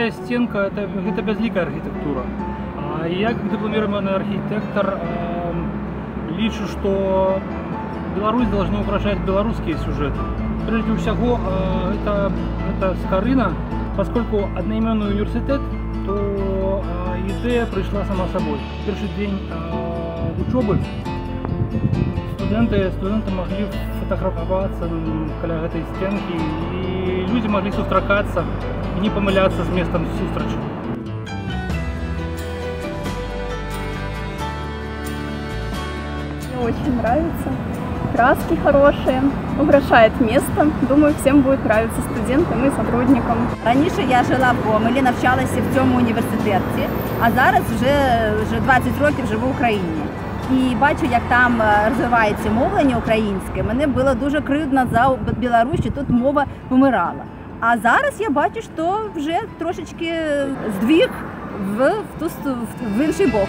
Гэтая стенка гэта бязлікая архітэктура. Я как дипломированный архитектор лічу, что Беларусь должна украшать белорусские сюжеты. Прежде всего, это Скорына, поскольку одноименный университет, то идея пришла сама собой. В первый день учебы студенты могли фотографоваться около этой стенки, и люди могли сустракаться и не помыляться с местом сустрачи. Мне очень нравится. Краски хорошие, украшает место. Думаю, всем будет нравиться студентам і сотрудникам. Раніше я жила в Гомелі, навчалася в цьому університеті, а зараз вже 20 років живу в Україні. І бачу, як там розвивається мовлення українське. Мене було дуже кривдно за Білорусь, що тут мова помирала. А зараз я бачу, що вже трошечки здвиг в інший бок.